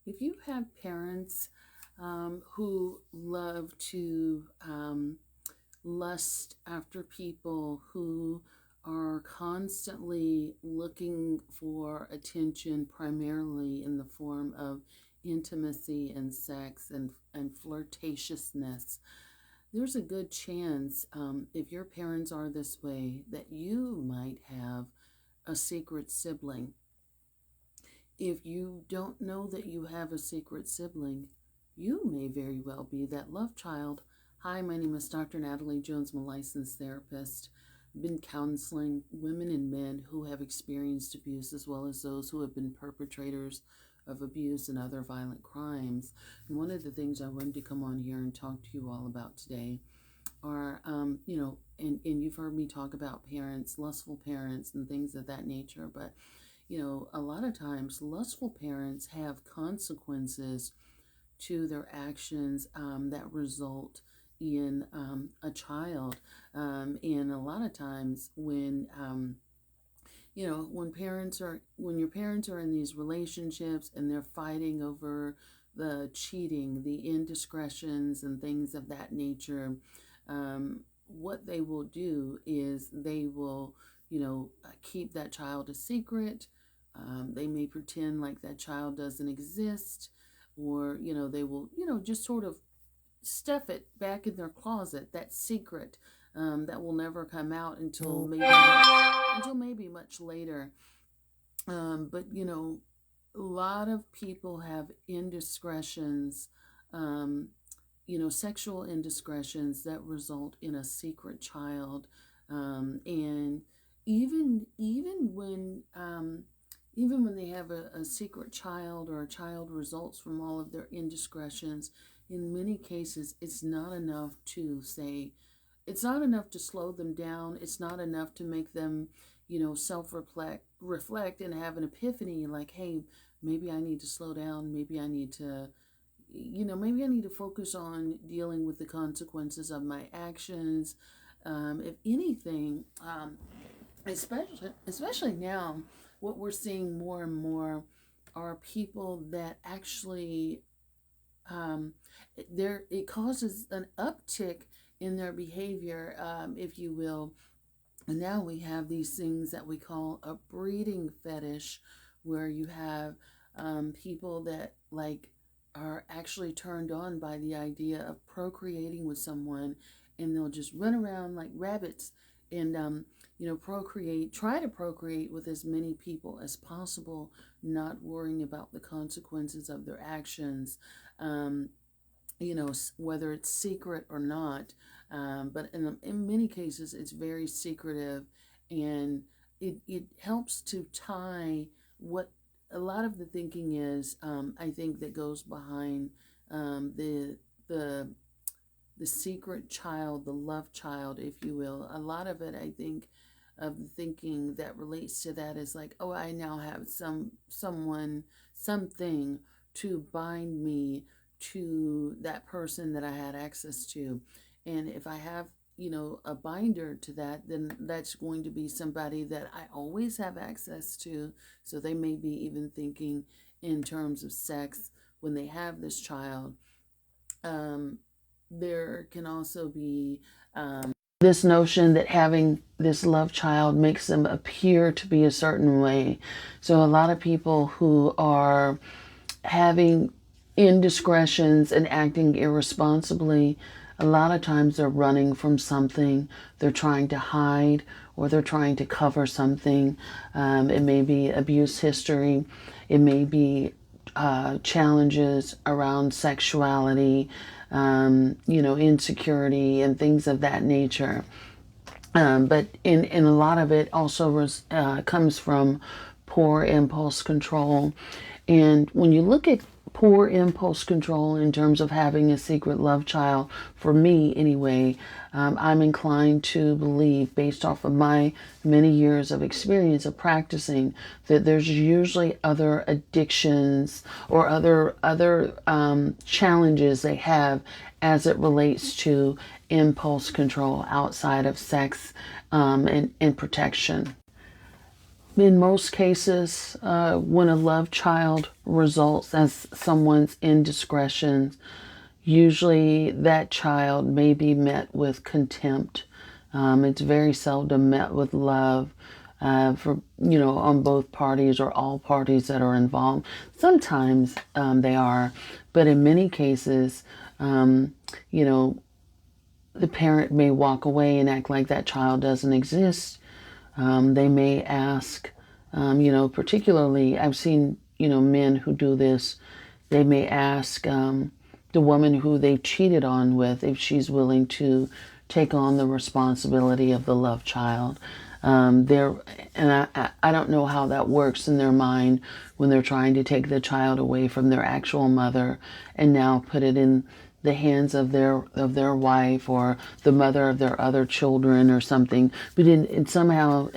If you have parents who love to lust after people, who are constantly looking for attention, primarily in the form of intimacy and sex and flirtatiousness, there's a good chance, if your parents are this way, that you might have a secret sibling. If you don't know that you have a secret sibling, you may very well be that love child. Hi, my name is Dr. Natalie Jones. I'm a licensed therapist. I've been counseling women and men who have experienced abuse, as well as those who have been perpetrators of abuse and other violent crimes. And one of the things I wanted to come on here and talk to you all about today are, and you've heard me talk about parents, lustful parents, and things of that nature, but a lot of times lustful parents have consequences to their actions that result in a child. And a lot of times when your parents are in these relationships and they're fighting over the cheating, the indiscretions, and things of that nature, what they will do is they will, keep that child a secret. They may pretend like that child doesn't exist, or, they will, just sort of stuff it back in their closet, that secret that will never come out until maybe much later. But, a lot of people have indiscretions, sexual indiscretions that result in a secret child. And even when they have a secret child, or a child results from all of their indiscretions, in many cases it's not enough to say, it's not enough to slow them down. It's not enough to make them, reflect and have an epiphany, like, hey, maybe I need to slow down. Maybe I need to focus on dealing with the consequences of my actions. If anything, especially now, what we're seeing more and more are people that actually, it causes an uptick in their behavior, if you will. And now we have these things that we call a breeding fetish, where you have people that are actually turned on by the idea of procreating with someone, and they'll just run around like rabbits and try to procreate with as many people as possible, not worrying about the consequences of their actions, whether it's secret or not. But in many cases, it's very secretive, and it helps to tie what a lot of the thinking is, I think, that goes behind the secret child, the love child, if you will. A lot of it, I think, of the thinking that relates to that is like, oh, I now have something to bind me to that person that I had access to. And if I have, a binder to that, then that's going to be somebody that I always have access to. So they may be even thinking in terms of sex when they have this child. There can also be this notion that having this love child makes them appear to be a certain way. So a lot of people who are having indiscretions and acting irresponsibly, a lot of times they're running from something, they're trying to hide, or they're trying to cover something. It may be abuse history, it may be challenges around sexuality, insecurity, and things of that nature. But in a lot of it also comes from poor impulse control. And when you look at poor impulse control in terms of having a secret love child, for me anyway, I'm inclined to believe, based off of my many years of experience of practicing, that there's usually other addictions or other challenges they have as it relates to impulse control outside of sex, and protection. In most cases, when a love child results as someone's indiscretions, usually that child may be met with contempt. It's very seldom met with love for, on both parties or all parties that are involved. Sometimes they are, but in many cases, you know, the parent may walk away and act like that child doesn't exist. They may ask, particularly I've seen, men who do this. They may ask the woman who they cheated on with if she's willing to take on the responsibility of the love child. There, and I don't know how that works in their mind when they're trying to take the child away from their actual mother and now put it in the hands of their wife or the mother of their other children or something. But it somehow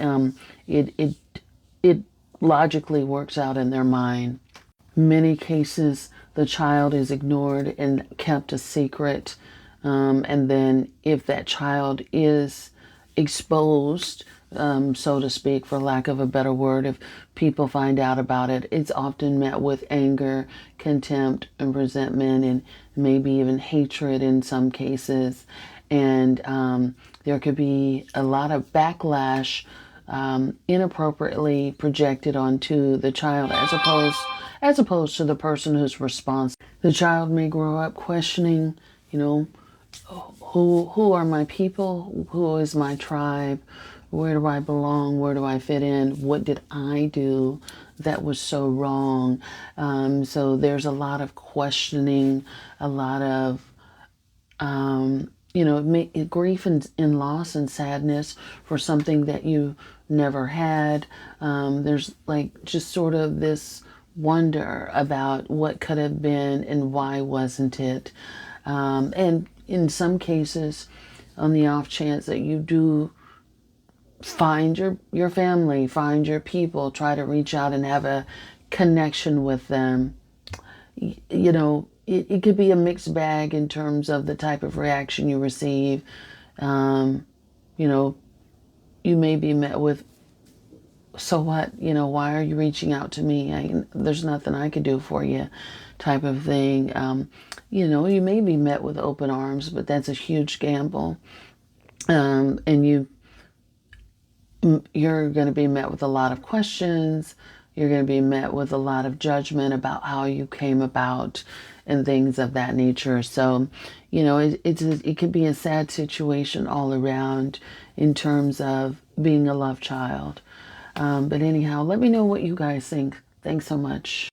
it logically works out in their mind. Many cases, the child is ignored and kept a secret. And then, if that child is exposed, so to speak, for lack of a better word, if people find out about it, it's often met with anger, contempt, and resentment, and maybe even hatred in some cases. And there could be a lot of backlash inappropriately projected onto the child as opposed to the person who's responsible. The child may grow up questioning, you know, who are my people? Who is my tribe? Where do I belong? Where do I fit in? What did I do that was so wrong? So there's a lot of questioning, a lot of grief and loss and sadness for something that you never had. There's like just sort of this wonder about what could have been and why wasn't it. And in some cases, on the off chance that you do find your family, find your people, try to reach out and have a connection with them, it could be a mixed bag in terms of the type of reaction you receive. Um, you know, you may be met with, so what? Why are you reaching out to me? There's nothing I could do for you, type of thing. You may be met with open arms, but that's a huge gamble. And you're going to be met with a lot of questions. You're going to be met with a lot of judgment about how you came about and things of that nature. So, it could be a sad situation all around in terms of being a love child. But anyhow, let me know what you guys think. Thanks so much.